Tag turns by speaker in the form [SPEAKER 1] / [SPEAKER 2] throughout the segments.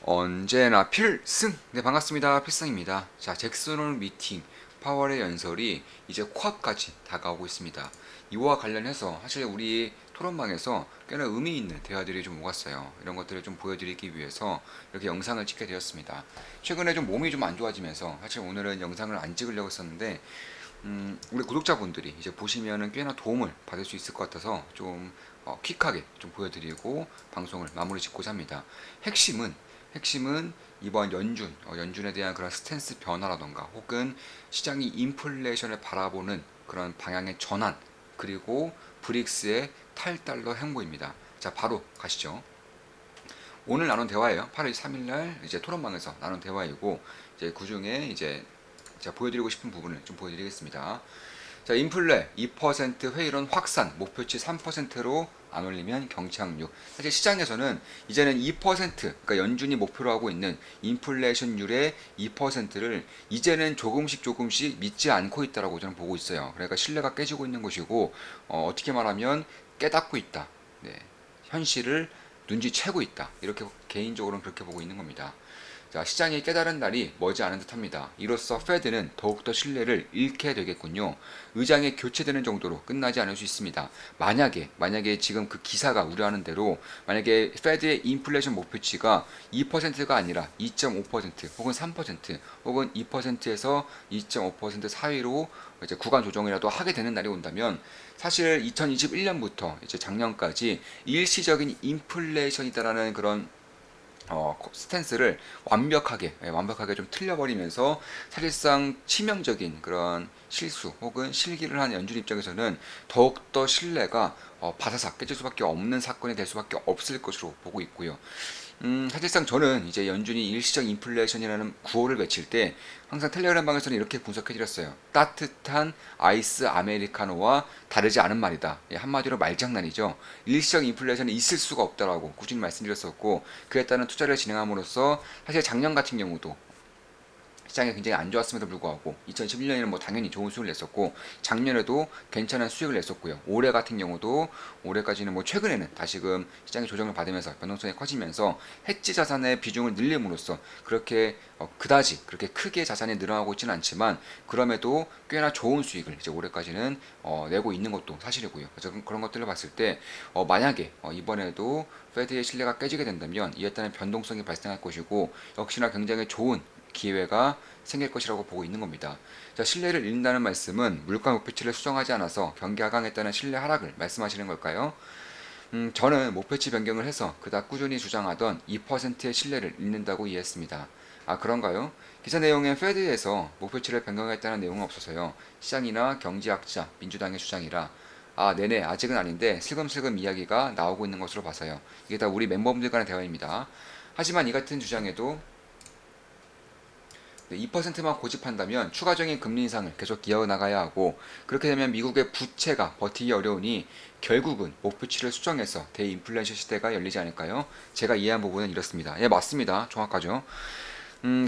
[SPEAKER 1] 언제나 필승! 네, 반갑습니다. 필승입니다. 자, 잭슨홀 미팅, 파월의 연설이 이제 코앞까지 다가오고 있습니다. 이와 관련해서 사실 우리 토론방에서 꽤나 의미 있는 대화들이 좀 오갔어요. 이런 것들을 좀 보여드리기 위해서 이렇게 영상을 찍게 되었습니다. 최근에 좀 몸이 좀 안 좋아지면서 사실 오늘은 영상을 안 찍으려고 했었는데, 우리 구독자분들이 이제 보시면은 꽤나 도움을 받을 수 있을 것 같아서 좀 퀵하게 좀 보여드리고 방송을 마무리 짓고자 합니다. 핵심은 이번 연준에 대한 그런 스탠스 변화라던가 혹은 시장이 인플레이션을 바라보는 그런 방향의 전환, 그리고 브릭스의 탈달러 행보입니다. 자, 바로 가시죠. 오늘 나눈 대화예요. 8월 3일 날 이제 토론방에서 나눈 대화이고, 이제 그 중에 이제 제가 보여드리고 싶은 부분을 좀 보여드리겠습니다. 자, 인플레 2% 회의론 확산, 목표치 3%로 안 올리면 경착륙. 사실 시장에서는 이제는 2%, 그러니까 연준이 목표로 하고 있는 인플레이션율의 2%를 이제는 조금씩 믿지 않고 있다라고 저는 보고 있어요. 그러니까 신뢰가 깨지고 있는 것이고, 어떻게 말하면 깨닫고 있다. 네, 현실을 눈치채고 있다. 이렇게 개인적으로는 그렇게 보고 있는 겁니다. 자, 시장이 깨달은 날이 머지않은 듯합니다. 이로써 페드는 더욱더 신뢰를 잃게 되겠군요. 의장이 교체되는 정도로 끝나지 않을 수 있습니다. 만약에 지금 그 기사가 우려하는 대로 만약에 페드의 인플레이션 목표치가 2%가 아니라 2.5% 혹은 3% 혹은 2%에서 2.5% 사이로 이제 구간 조정이라도 하게 되는 날이 온다면, 사실 2021년부터 이제 작년까지 일시적인 인플레이션이다라는 그런 스탠스를 완벽하게 좀 틀려버리면서 사실상 치명적인 그런 실수 혹은 실기를 한 연준 입장에서는 더욱더 신뢰가 바사삭 깨질 수밖에 없는 사건이 될 수밖에 없을 것으로 보고 있고요. 사실상 저는 이제 연준이 일시적 인플레이션이라는 구호를 외칠 때 항상 텔레그램 방에서는 이렇게 분석해드렸어요. 따뜻한 아이스 아메리카노와 다르지 않은 말이다. 예, 한마디로 말장난이죠. 일시적 인플레이션이 있을 수가 없다라고 꾸준히 말씀드렸었고, 그에 따른 투자를 진행함으로써 사실 작년 같은 경우도 시장이 굉장히 안 좋았음에도 불구하고 2011년에는 뭐 당연히 좋은 수익을 냈었고, 작년에도 괜찮은 수익을 냈었고요. 올해 같은 경우도 올해까지는 뭐 최근에는 다시금 시장이 조정을 받으면서 변동성이 커지면서 해지 자산의 비중을 늘림으로써 그렇게 그다지 그렇게 크게 자산이 늘어나고 있지는 않지만, 그럼에도 꽤나 좋은 수익을 이제 올해까지는 내고 있는 것도 사실이고요. 그래서 그런 것들을 봤을 때 만약에 이번에도 페드의 신뢰가 깨지게 된다면 이에 따른 변동성이 발생할 것이고, 역시나 굉장히 좋은 기회가 생길 것이라고 보고 있는 겁니다. 자, 신뢰를 잃는다는 말씀은 물가 목표치를 수정하지 않아서 경기 하강했다는 신뢰 하락을 말씀하시는 걸까요? 저는 목표치 변경을 해서 그닥 꾸준히 주장하던 2%의 신뢰를 잃는다고 이해했습니다. 아, 그런가요? 기사 내용엔 페드에서 목표치를 변경했다는 내용은 없어서요. 시장이나 경제학자, 민주당의 주장이라, 아, 네네, 아직은 아닌데 슬금슬금 이야기가 나오고 있는 것으로 봐서요. 이게 다 우리 멤버분들 간의 대화입니다. 하지만 이 같은 주장에도 2%만 고집한다면 추가적인 금리 인상을 계속 이어나가야 하고, 그렇게 되면 미국의 부채가 버티기 어려우니 결국은 목표치를 수정해서 대인플레이션 시대가 열리지 않을까요? 제가 이해한 부분은 이렇습니다. 예, 맞습니다. 정확하죠.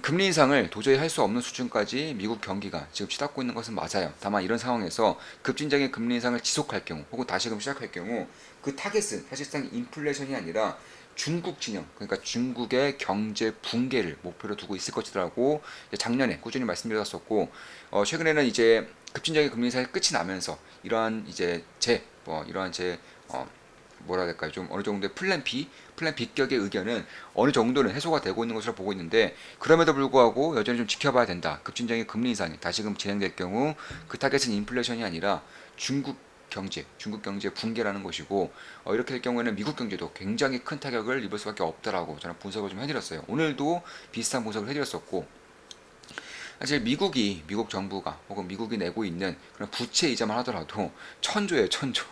[SPEAKER 1] 금리 인상을 도저히 할 수 없는 수준까지 미국 경기가 지금 치닫고 있는 것은 맞아요. 다만 이런 상황에서 급진적인 금리 인상을 지속할 경우 혹은 다시금 시작할 경우 그 타겟은 사실상 인플레이션이 아니라 중국 진영, 그러니까 중국의 경제 붕괴를 목표로 두고 있을 것이라고 작년에 꾸준히 말씀드렸었고, 최근에는 이제 급진적인 금리 인상이 끝이 나면서 이러한 이제 이러한 뭐라 해야 될까요? 좀 어느 정도의 플랜 B격의 의견은 어느 정도는 해소가 되고 있는 것으로 보고 있는데, 그럼에도 불구하고 여전히 좀 지켜봐야 된다. 급진적인 금리 인상이 다시금 진행될 경우 그 타겟은 인플레이션이 아니라 중국 경제 붕괴라는 것이고, 이렇게 될 경우에는 미국 경제도 굉장히 큰 타격을 입을 수밖에 없다라고 저는 분석을 좀 해드렸어요. 오늘도 비슷한 분석을 해드렸었고, 사실 미국 정부가 혹은 미국이 내고 있는 그런 부채 이자만 하더라도 천조예요, 천조.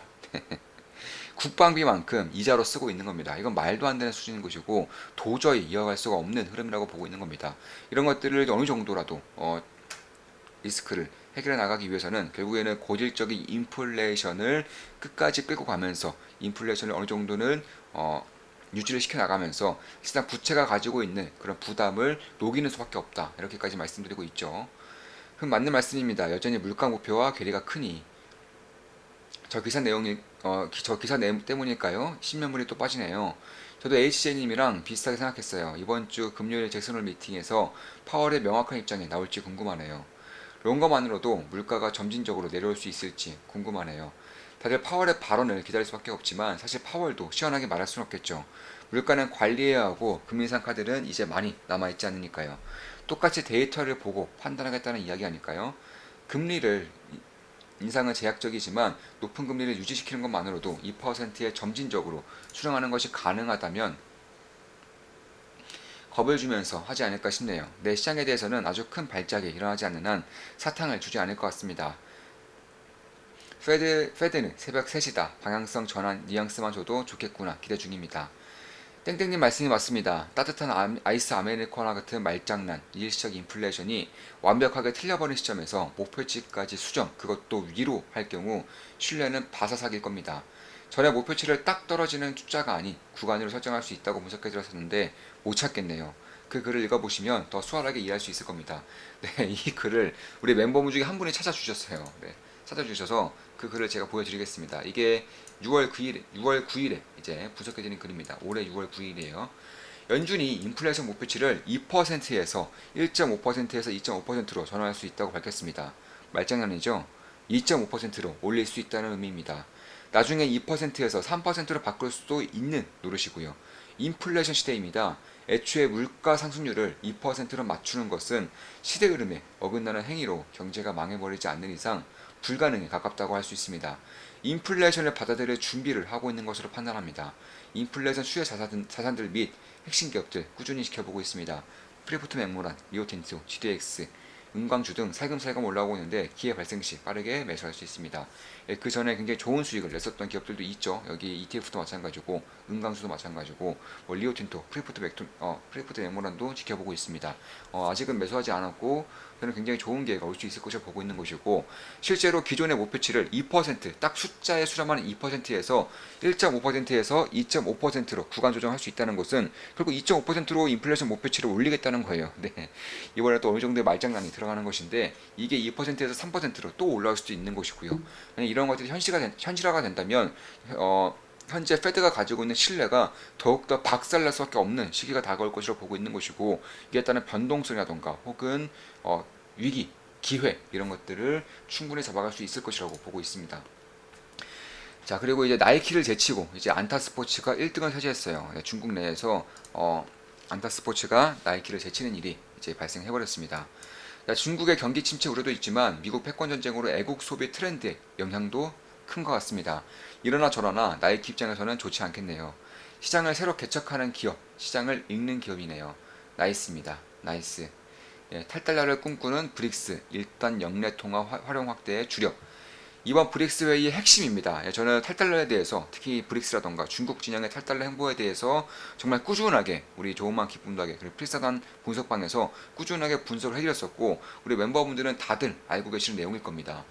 [SPEAKER 1] 국방비만큼 이자로 쓰고 있는 겁니다. 이건 말도 안 되는 수준인 것이고 도저히 이어갈 수가 없는 흐름이라고 보고 있는 겁니다. 이런 것들을 어느 정도라도 리스크를 해결해 나가기 위해서는 결국에는 고질적인 인플레이션을 끝까지 끌고 가면서 인플레이션을 어느 정도는 유지를 시켜 나가면서 실상 부채가 가지고 있는 그런 부담을 녹이는 수밖에 없다. 이렇게까지 말씀드리고 있죠. 그럼 맞는 말씀입니다. 여전히 물가 목표와 괴리가 크니 저 기사 내용이 저 기사 내용 때문일까요? 신면물이 또 빠지네요. 저도 HJ님이랑 비슷하게 생각했어요. 이번 주 금요일 잭슨홀 미팅에서 파월의 명확한 입장이 나올지 궁금하네요. 롱거만으로도 물가가 점진적으로 내려올 수 있을지 궁금하네요. 다들 파월의 발언을 기다릴 수밖에 없지만 사실 파월도 시원하게 말할 수는 없겠죠. 물가는 관리해야 하고 금리 인상 카드는 이제 많이 남아있지 않으니까요. 똑같이 데이터를 보고 판단하겠다는 이야기 아닐까요? 금리를 인상은 제약적이지만 높은 금리를 유지시키는 것만으로도 2%에 점진적으로 수렴하는 것이 가능하다면 겁을 주면서 하지 않을까 싶네요. 내 시장에 대해서는 아주 큰 발작이 일어나지 않는 한 사탕을 주지 않을 것 같습니다. 페드는 새벽 3시다. 방향성 전환 뉘앙스만 줘도 좋겠구나. 기대 중입니다. 땡땡님 말씀이 맞습니다. 따뜻한 아이스 아메리카노 같은 말장난, 일시적 인플레이션이 완벽하게 틀려버린 시점에서 목표치까지 수정, 그것도 위로 할 경우 신뢰는 바사삭일 겁니다. 전에 목표치를 딱 떨어지는 숫자가 아닌 구간으로 설정할 수 있다고 분석해 드렸었는데 못 찾겠네요. 그 글을 읽어보시면 더 수월하게 이해할 수 있을 겁니다. 네, 이 글을 우리 멤버분 중에 한 분이 찾아주셨어요. 네, 찾아주셔서 그 글을 제가 보여드리겠습니다. 이게 6월 9일에 이제 분석해드린 글입니다. 올해 6월 9일이에요. 연준이 인플레이션 목표치를 2%에서 1.5%에서 2.5%로 전환할 수 있다고 밝혔습니다. 말장난이죠? 2.5%로 올릴 수 있다는 의미입니다. 나중에 2%에서 3%로 바꿀 수도 있는 노릇이고요. 인플레이션 시대입니다. 애초에 물가 상승률을 2%로 맞추는 것은 시대 흐름에 어긋나는 행위로 경제가 망해버리지 않는 이상 불가능에 가깝다고 할 수 있습니다. 인플레이션을 받아들일 준비를 하고 있는 것으로 판단합니다. 인플레이션 수혜 자산들 및 핵심 기업들 꾸준히 지켜보고 있습니다. 프리포트 맥모란, 리오틴트, GDX, 은광주 등 살금살금 올라오고 있는데 기회 발생 시 빠르게 매수할 수 있습니다. 그 전에 굉장히 좋은 수익을 냈었던 기업들도 있죠. 여기 ETF도 마찬가지고 은광수도 마찬가지고 뭐 리오틴토, 프리포트 맥모란도 지켜보고 있습니다. 아직은 매수하지 않았고 저는 굉장히 좋은 기회가 올 수 있을 것을 보고 있는 것이고 실제로 기존의 목표치를 2%딱 숫자에 수렴하는 2%에서 1.5%에서 2.5%로 구간 조정할 수 있다는 것은 결국 2.5%로 인플레이션 목표치를 올리겠다는 거예요. 네. 이번에 또 어느 정도의 말장난이 들어가는 것인데 이게 2%에서 3%로 또 올라올 수도 있는 것이고요. 이런 것들이 현실화가 된다면 현재 페드가 가지고 있는 신뢰가 더욱더 박살날 수밖에 없는 시기가 다가올 것으로 보고 있는 것이고 이에 따른 변동성이라던가 혹은 위기, 기회 이런 것들을 충분히 잡아갈 수 있을 것이라고 보고 있습니다. 자 그리고 이제 나이키를 제치고 이제 안타스포츠가 1등을 차지했어요. 중국 내에서 안타스포츠가 나이키를 제치는 일이 이제 발생해버렸습니다. 중국의 경기 침체 우려도 있지만 미국 패권 전쟁으로 애국 소비 트렌드의 영향도 큰 것 같습니다. 이러나 저러나 나이키 입장에서는 좋지 않겠네요. 시장을 새로 개척하는 기업, 시장을 읽는 기업이네요. 나이스입니다. 나이스. 탈달러를 꿈꾸는 브릭스, 일단 영내 통화 활용 확대의 주력. 이번 브릭스 회의의 핵심입니다. 저는 탈달러에 대해서 특히 브릭스라던가 중국 진영의 탈달러 행보에 대해서 정말 꾸준하게 우리 조은만 기쁨도하게 그리고 필사단 분석방에서 꾸준하게 분석을 해드렸었고 우리 멤버분들은 다들 알고 계시는 내용일 겁니다.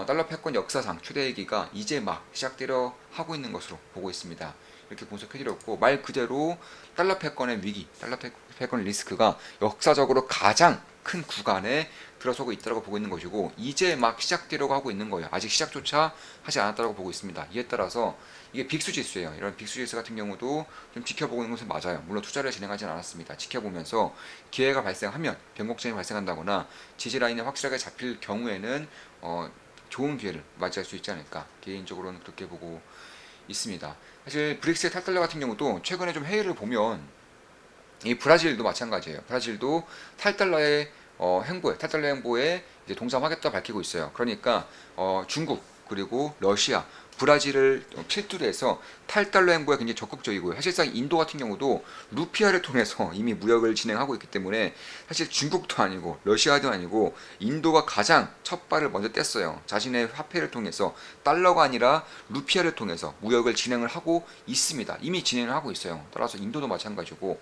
[SPEAKER 1] 달러 패권 역사상 최대위기가 이제 막 시작되려 하고 있는 것으로 보고 있습니다. 이렇게 분석해드렸고 말 그대로 달러 패권의 위기, 달러 패권 리스크가 역사적으로 가장 큰 구간에 들어서고 있다고 보고 있는 것이고 이제 막 시작되려고 하고 있는 거예요. 아직 시작조차 하지 않았다고 보고 있습니다. 이에 따라서 이게 빅수 지수예요. 이런 빅수 지수 같은 경우도 좀 지켜보고 있는 것은 맞아요. 물론 투자를 진행하지는 않았습니다. 지켜보면서 기회가 발생하면 변곡점이 발생한다거나 지지 라인이 확실하게 잡힐 경우에는 좋은 기회를 맞이할 수 있지 않을까 개인적으로는 그렇게 보고 있습니다. 사실 브릭스의 탈달러 같은 경우도 최근에 좀 회의를 보면 이 브라질도 마찬가지예요. 브라질도 탈달러 행보에 이제 동참하겠다 밝히고 있어요. 그러니까 중국 그리고 러시아, 브라질을 필두로 해서 탈달러 행보에 굉장히 적극적이고요. 사실상 인도 같은 경우도 루피아를 통해서 이미 무역을 진행하고 있기 때문에 사실 중국도 아니고 러시아도 아니고 인도가 가장 첫 발을 먼저 뗐어요. 자신의 화폐를 통해서 달러가 아니라 루피아를 통해서 무역을 진행을 하고 있습니다. 이미 진행을 하고 있어요. 따라서 인도도 마찬가지고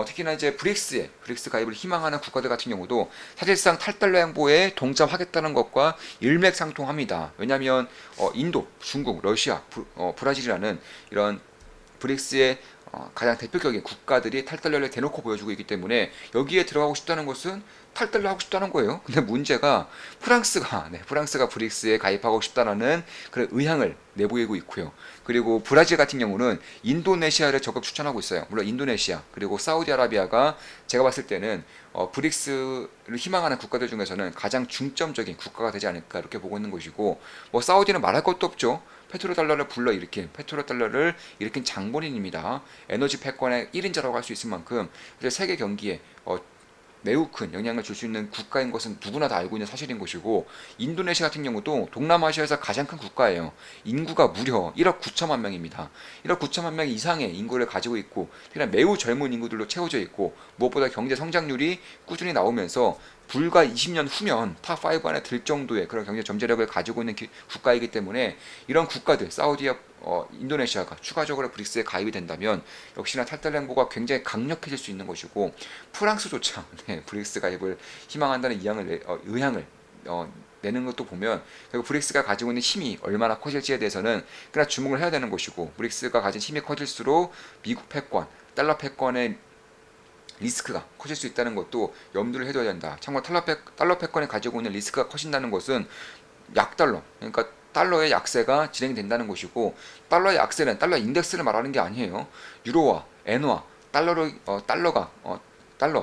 [SPEAKER 1] 특히나 이제 브릭스 가입을 희망하는 국가들 같은 경우도 사실상 탈달러 행보에 동참하겠다는 것과 일맥상통합니다. 왜냐하면 인도, 중국, 러시아, 브라질이라는 이런 브릭스의 가장 대표적인 국가들이 탈달러를 대놓고 보여주고 있기 때문에 여기에 들어가고 싶다는 것은 탈달러 하고 싶다는 거예요. 근데 문제가 프랑스가 브릭스에 가입하고 싶다라는 그런 의향을 내보이고 있고요. 그리고 브라질 같은 경우는 인도네시아를 적극 추천하고 있어요. 물론 인도네시아 그리고 사우디아라비아가 제가 봤을 때는 브릭스를 희망하는 국가들 중에서는 가장 중점적인 국가가 되지 않을까 이렇게 보고 있는 것이고, 뭐 사우디는 말할 것도 없죠. 페트로달러를 불러일으킨 페트로달러를 일으킨 장본인입니다. 에너지 패권의 1인자라고 할 수 있을 만큼 세계 경기에 매우 큰 영향을 줄 수 있는 국가인 것은 누구나 다 알고 있는 사실인 것이고, 인도네시아 같은 경우도 동남아시아에서 가장 큰 국가예요. 인구가 무려 1억 9천만 명입니다. 1억 9천만 명 이상의 인구를 가지고 있고, 특히나 매우 젊은 인구들로 채워져 있고, 무엇보다 경제 성장률이 꾸준히 나오면서 불과 20년 후면 탑5 안에 들 정도의 그런 경제 잠재력을 가지고 있는 국가이기 때문에, 이런 국가들 사우디아, 인도네시아가 추가적으로 브릭스에 가입이 된다면 역시나 탈달 행보가 굉장히 강력해질 수 있는 것이고, 프랑스조차 브릭스 가입을 희망한다는 의향을 내는 것도 보면 결국 브릭스가 가지고 있는 힘이 얼마나 커질지에 대해서는 그냥 주목을 해야 되는 것이고, 브릭스가 가진 힘이 커질수록 미국 패권, 달러 패권의 리스크가 커질 수 있다는 것도 염두를 해둬야 된다. 참고로 달러 패권이 가지고 있는 리스크가 커진다는 것은 약달러, 그러니까 달러의 약세가 진행된다는 것이고, 달러의 약세는 달러 인덱스를 말하는 게 아니에요. 유로화, 엔화, 달러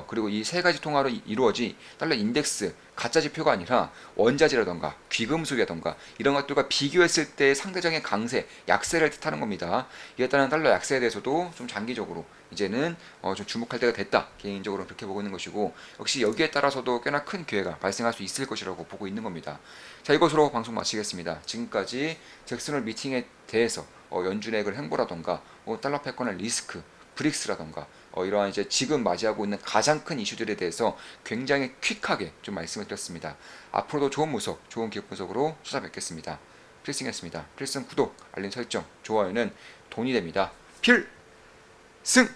[SPEAKER 1] 그리고 이 세 가지 통화로 이루어진 달러 인덱스 가짜 지표가 아니라 원자재라던가 귀금속이라던가 이런 것들과 비교했을 때 상대적인 강세, 약세를 뜻하는 겁니다. 이에 따른 달러 약세에 대해서도 좀 장기적으로 이제는 좀 주목할 때가 됐다. 개인적으로 그렇게 보고 있는 것이고, 역시 여기에 따라서도 꽤나 큰 기회가 발생할 수 있을 것이라고 보고 있는 겁니다. 자, 이것으로 방송 마치겠습니다. 지금까지 잭슨홀 미팅에 대해서 연준의 그 행보라던가 달러 패권의 리스크, 브릭스라던가 이러한 이제 지금 맞이하고 있는 가장 큰 이슈들에 대해서 굉장히 퀵하게 좀 말씀을 드렸습니다. 앞으로도 좋은 모습, 좋은 기업 분석으로 찾아뵙겠습니다. 필승이었습니다. 필승 구독, 알림 설정, 좋아요는 돈이 됩니다. 필승!